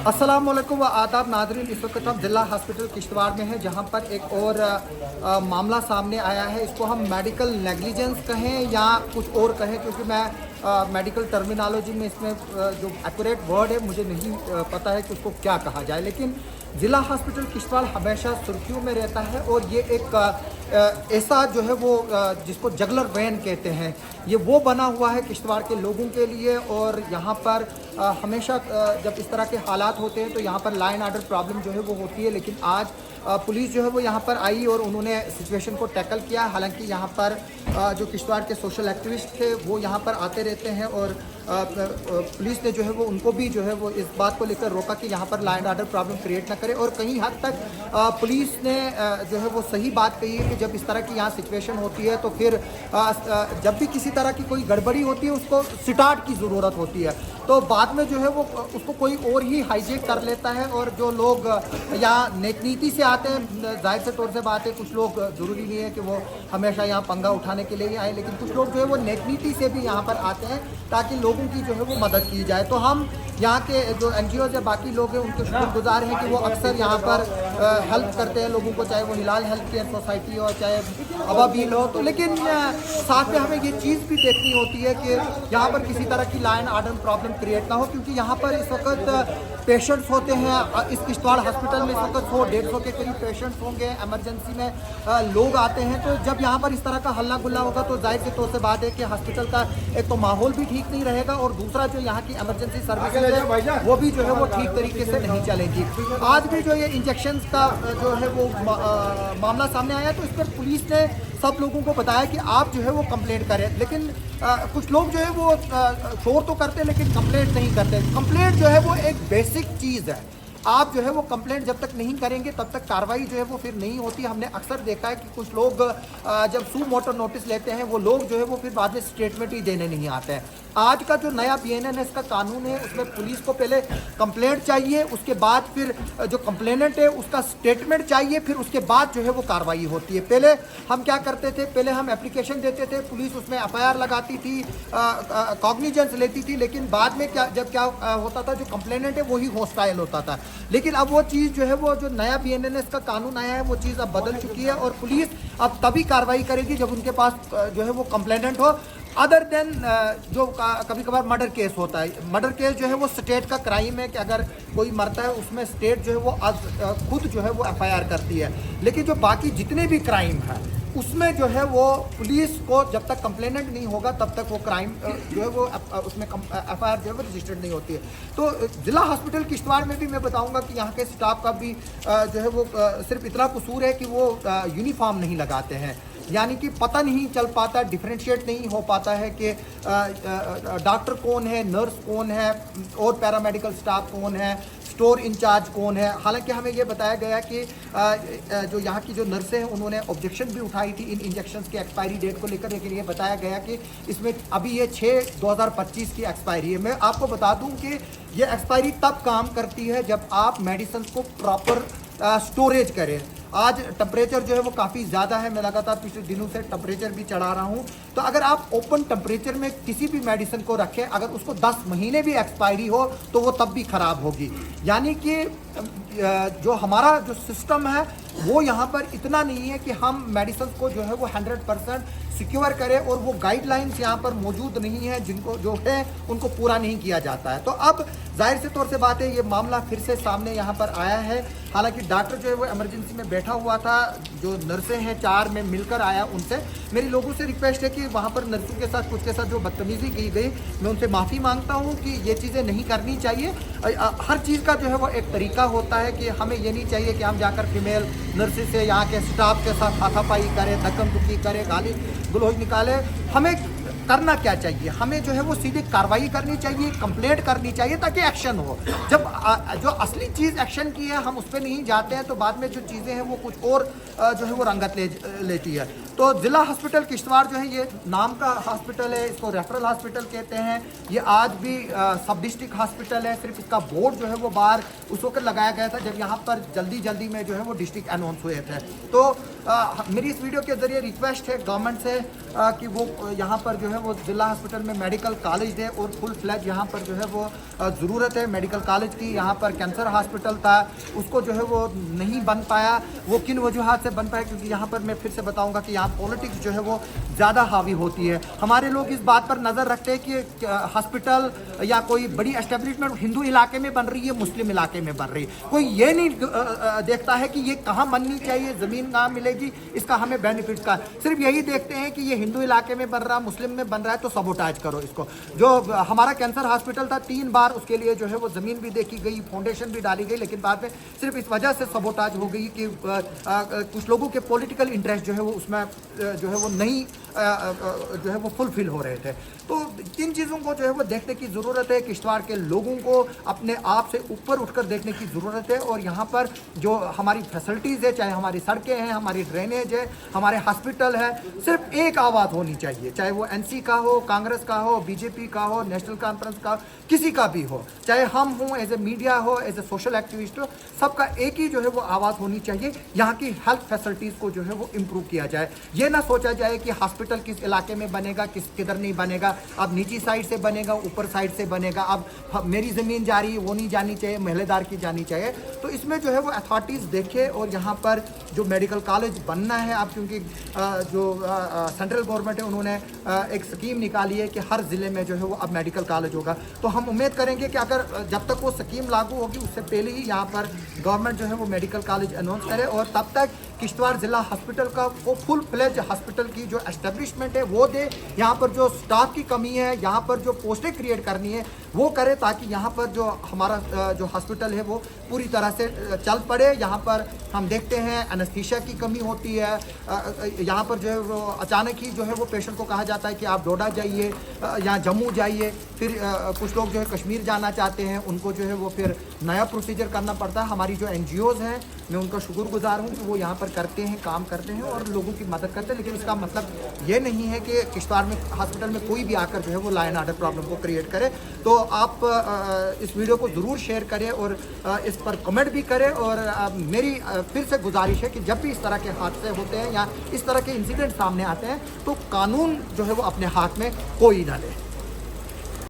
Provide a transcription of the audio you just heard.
अस्सलाम वालेकुम व आदाब नाज़रीन। इस वक्त हम जिला हॉस्पिटल किश्तवाड़ में हैं, जहां पर एक और मामला सामने आया है। इसको हम मेडिकल नेग्लिजेंस कहें या कुछ और कहें, क्योंकि मैं मेडिकल टर्मिनोलॉजी में इसमें जो एक्यूरेट वर्ड है मुझे नहीं पता है कि उसको क्या कहा जाए। लेकिन ज़िला हॉस्पिटल किश्तवाड़ हमेशा सुर्खियों में रहता है और ये एक ऐसा जो है वो जिसको जगलर वैन कहते हैं, ये वो बना हुआ है किश्तवाड़ के लोगों के लिए। और यहाँ पर हमेशा जब इस तरह के हालात होते हैं तो यहाँ पर लाइन आर्डर प्रॉब्लम जो है वो होती है। लेकिन आज पुलिस जो है वो यहाँ पर आई और उन्होंने सिचुएशन को टैकल किया। हालांकि यहाँ पर जो किश्तवाड़ के सोशल एक्टिविस्ट थे वो यहाँ पर आते रहते हैं और पुलिस ने जो है वो उनको भी जो है वो इस बात को लेकर रोका कि यहाँ पर लाइन आर्डर प्रॉब्लम क्रिएट ना करे। और कहीं हद तक पुलिस ने जो है वो सही बात कही है कि जब इस तरह की यहाँ सिचुएशन होती है तो फिर जब भी किसी तरह की कोई गड़बड़ी होती है उसको स्टार्ट की ज़रूरत होती है, तो बाद में जो है वो उसको कोई और ही हाईजेक कर लेता है। और जो लोग यहाँ नेक नीति से आते हैं, जाहिर से तौर से बात है, कुछ लोग ज़रूरी नहीं है कि वो हमेशा यहाँ पंगा उठाने के लिए ही आए, लेकिन कुछ लोग जो है वो नेक नीति से भी यहाँ पर आते हैं ताकि लोगों की जो है वो मदद की जाए। तो हम यहाँ के जो NGOs या बाकी लोग हैं उनके शुक्रगुजार हैं कि वो अक्सर यहाँ पर हेल्प करते हैं लोगों को, चाहे वो हिलाल हेल्थ केयर सोसाइटी हो, चाहे अबाबील हो। तो लेकिन साथ में हमें ये चीज़ भी देखनी होती है कि यहाँ पर किसी तरह की लाइन आर्डर प्रॉब्लम क्रिएट ना हो, क्योंकि यहाँ पर इस वक्त पेशेंट्स होते हैं। इस किश्तवाड़ हॉस्पिटल में इस वक्त 100-150 के करीब पेशेंट्स होंगे। एमरजेंसी में लोग आते हैं, तो जब यहाँ पर इस तरह का हल्ला गुल्ला होगा तो जाहिर से तौर से बात है कि हॉस्पिटल का एक तो माहौल भी ठीक नहीं रहेगा और दूसरा जो यहाँ की एमरजेंसी सर्विसेज है वो भी जो है वो ठीक तरीके से नहीं चलेगी। आज भी जो ये इंजेक्शन का जो है वो मामला सामने आया, तो इस पर पुलिस ने सब लोगों को बताया कि आप जो है वो कंप्लेंट करें। लेकिन कुछ लोग जो है वो शोर तो करते लेकिन कंप्लेंट नहीं करते। कंप्लेंट जो है वो एक बेसिक चीज़ है। आप जो है वो कंप्लेंट जब तक नहीं करेंगे तब तक कार्रवाई जो है वो फिर नहीं होती। हमने अक्सर देखा है कि कुछ लोग जब सू मोटर नोटिस लेते हैं वो लोग जो है वो फिर बाद में स्टेटमेंट ही देने नहीं आते हैं। आज का जो नया BNNS का कानून है उसमें पुलिस को पहले कंप्लेंट चाहिए, उसके बाद फिर जो कंप्लेनेंट है उसका स्टेटमेंट चाहिए, फिर उसके बाद जो है वो कार्रवाई होती है। पहले हम क्या करते थे, पहले हम एप्लीकेशन देते थे, पुलिस उसमें FIR लगाती थी, कॉग्निजेंस लेती थी, लेकिन बाद में क्या होता था, जो कंप्लेनेंट है वही हॉस्टाइल होता था। लेकिन अब वो चीज़ जो है वो जो नया BNNS का कानून आया है वो चीज़ अब बदल चुकी है और पुलिस अब तभी कार्रवाई करेगी जब उनके पास जो है वो कंप्लेनेंट हो। अदर देन जो कभी कभार मर्डर केस होता है, मर्डर केस जो है वो स्टेट का क्राइम है कि अगर कोई मरता है उसमें स्टेट जो है वो खुद जो है वो FIR करती है। लेकिन जो बाकी जितने भी क्राइम हैं उसमें जो है वो पुलिस को जब तक कंप्लेनेंट नहीं होगा तब तक वो क्राइम जो है वो उसमें FIR जो है वो रजिस्टर्ड नहीं होती है। तो ज़िला हॉस्पिटल किश्तवाड़ में भी मैं बताऊंगा कि यहाँ के स्टाफ का भी जो है वो सिर्फ इतना कसूर है कि वो यूनिफॉर्म नहीं लगाते हैं, यानी कि पता नहीं चल पाता, डिफ्रेंशिएट नहीं हो पाता है कि डॉक्टर कौन है, नर्स कौन है और पैरामेडिकल स्टाफ कौन है, स्टोर इंचार्ज कौन है। हालांकि हमें ये बताया गया कि जो यहाँ की जो नर्सें हैं उन्होंने ऑब्जेक्शन भी उठाई थी इन इंजेक्शंस की एक्सपायरी डेट को लेकर, लेकिन ये बताया गया कि इसमें अभी ये 6/2025 की एक्सपायरी है। मैं आपको बता दूं कि ये एक्सपायरी तब काम करती है जब आप मेडिसिन को प्रॉपर स्टोरेज करें। आज टेम्परेचर जो है वो काफ़ी ज़्यादा है, मैं लगातार पिछले दिनों से टेम्परेचर भी चढ़ा रहा हूँ। तो अगर आप ओपन टेम्परेचर में किसी भी मेडिसिन को रखें, अगर उसको 10 महीने भी एक्सपायरी हो तो वो तब भी ख़राब होगी। यानी कि जो हमारा जो सिस्टम है वो यहाँ पर इतना नहीं है कि हम मेडिसिन को जो है वो 100% सिक्योर करें और वो गाइडलाइंस यहाँ पर मौजूद नहीं है जिनको जो है उनको पूरा नहीं किया जाता है। तो अब जाहिर से तौर से बात है, ये मामला फिर से सामने यहाँ पर आया है। हालांकि डॉक्टर जो है वो इमरजेंसी में बैठा हुआ था, जो नर्सें हैं 4 में मिलकर आया उनसे। मेरी लोगों से रिक्वेस्ट है कि वहाँ पर नर्सों के साथ कुछ के साथ जो बदतमीज़ी की गई, मैं उनसे माफ़ी मांगता हूँ कि ये चीज़ें नहीं करनी चाहिए। हर चीज़ का जो है वो एक तरीका होता है कि हमें ये नहीं चाहिए कि हम जाकर फीमेल नर्सेज से यहाँ के स्टाफ के साथ हाथापाई करें, धक्कम धुक्की करें, गाली गलौज निकाले। हमें करना क्या चाहिए, हमें जो है वो सीधे कार्रवाई करनी चाहिए, कंप्लेंट करनी चाहिए ताकि एक्शन हो। जब जो असली चीज़ एक्शन की है हम उस पर नहीं जाते हैं तो बाद में जो चीज़ें हैं वो कुछ और जो है वो रंगत लेती है। तो ज़िला हॉस्पिटल किश्तवाड़ जो है ये नाम का हॉस्पिटल है, इसको रेफरल हॉस्पिटल कहते हैं। ये आज भी सब डिस्ट्रिक्ट हॉस्पिटल है, सिर्फ इसका बोर्ड जो है वो बाहर उस वक्त लगाया गया था जब यहाँ पर जल्दी में जो है वो डिस्ट्रिक्ट अनाउंस हुए थे। तो मेरी इस वीडियो के ज़रिए रिक्वेस्ट है गवर्नमेंट से कि वो यहाँ पर जो है वो ज़िला हॉस्पिटल में मेडिकल कॉलेज दे और फुल फ्लैज यहाँ पर जो है वो ज़रूरत है मेडिकल कॉलेज की। यहाँ पर कैंसर हॉस्पिटल था, उसको जो है वो नहीं बन पाया। वो किन वजूहात से बन पाया, क्योंकि यहाँ पर मैं फिर से बताऊँगा कि यहाँ पॉलिटिक्स जो है वो ज़्यादा हावी होती है। हमारे लोग इस बात पर नज़र रखते हैं कि हॉस्पिटल या कोई बड़ी एस्टेब्लिशमेंट हिंदू इलाके में बन रही है, मुस्लिम इलाके में बन रही है। कोई ये नहीं देखता है कि ये कहाँ बननी चाहिए, ज़मीन कहाँ मिलेगी, इसका हमें बेनिफिट का। सिर्फ यही देखते हैं कि ये हिंदू इलाके में बन रहा, मुस्लिम में बन रहा है तो सबोटाज करो इसको। जो हमारा कैंसर हॉस्पिटल था 3 बार उसके लिए जो है वो ज़मीन भी देखी गई, फाउंडेशन भी डाली गई, लेकिन बाद में सिर्फ इस वजह से सबोटाज हो गई कि कुछ लोगों के पॉलिटिकल इंटरेस्ट जो है वो उसमें जो है वो नहीं जो है वो फुलफिल हो रहे थे। तो इन चीज़ों को जो है वो देखने की ज़रूरत है। किश्तवाड़ के लोगों को अपने आप से ऊपर उठकर देखने की ज़रूरत है। और यहाँ पर जो हमारी फैसिलिटीज़ है, चाहे हमारी सड़कें हैं, हमारी ड्रेनेज है, हमारे हॉस्पिटल है, सिर्फ एक आवाज़ होनी चाहिए। चाहे वो NC का हो, कांग्रेस का हो, BJP का हो, नेशनल कॉन्फ्रेंस का, किसी का भी हो, चाहे हम हों एज ए मीडिया हो, एज ए सोशल एक्टिविस्ट हो, सबका एक ही जो है वो आवाज़ होनी चाहिए। यहाँ की हेल्थ फैसिलिटीज़ को जो है वो इम्प्रूव किया जाए। ये ना सोचा जाए कि हॉस्पिटल किस इलाके में बनेगा, किधर नहीं बनेगा, अब नीची साइड से बनेगा, ऊपर साइड से बनेगा, अब मेरी ज़मीन जा रही है वो नहीं जानी चाहिए, महलेदार की जानी चाहिए। तो इसमें जो है वो अथॉरिटीज़ देखे और यहाँ पर जो मेडिकल कॉलेज बनना है अब, क्योंकि जो सेंट्रल गवर्नमेंट है उन्होंने एक स्कीम निकाली है कि हर ज़िले में जो है वो अब मेडिकल कॉलेज होगा। तो हम उम्मीद करेंगे कि अगर जब तक वो स्कीम लागू होगी उससे पहले ही यहाँ पर गवर्नमेंट जो है वो मेडिकल कॉलेज अनाउंस करे और तब तक किश्तवाड़ ज़िला हॉस्पिटल का वो फुल फ्लेज हॉस्पिटल की जो एस्टेब्लिशमेंट है वो दे। यहाँ पर जो स्टाफ की कमी है, यहाँ पर जो पोस्टें क्रिएट करनी है वो करे, ताकि यहाँ पर जो हमारा जो हॉस्पिटल है वो पूरी तरह से चल पड़े। यहाँ पर हम देखते हैं एनेस्थीसिया की कमी होती है। यहाँ पर जो है वो अचानक ही जो है वो पेशेंट को कहा जाता है कि आप डोडा जाइए या जम्मू जाइए। फिर कुछ लोग जो है कश्मीर जाना चाहते हैं, उनको जो है वो फिर नया प्रोसीजर करना पड़ता है। हमारी जो NGOज़ हैं, मैं उनका शुक्रगुजार हूँ कि वो यहाँ पर करते हैं, काम करते हैं और लोगों की मदद करते हैं। लेकिन इसका मतलब ये नहीं है कि किश्तवाड़ में हॉस्पिटल में कोई भी आकर जो है वो लॉ एंड ऑर्डर प्रॉब्लम को क्रिएट करे। तो आप इस वीडियो को ज़रूर शेयर करें और इस पर कमेंट भी करें। और मेरी फिर से गुजारिश है कि जब भी इस तरह के हादसे होते हैं या इस तरह के इंसिडेंट सामने आते हैं तो कानून जो है वो अपने हाथ में कोई ना ले।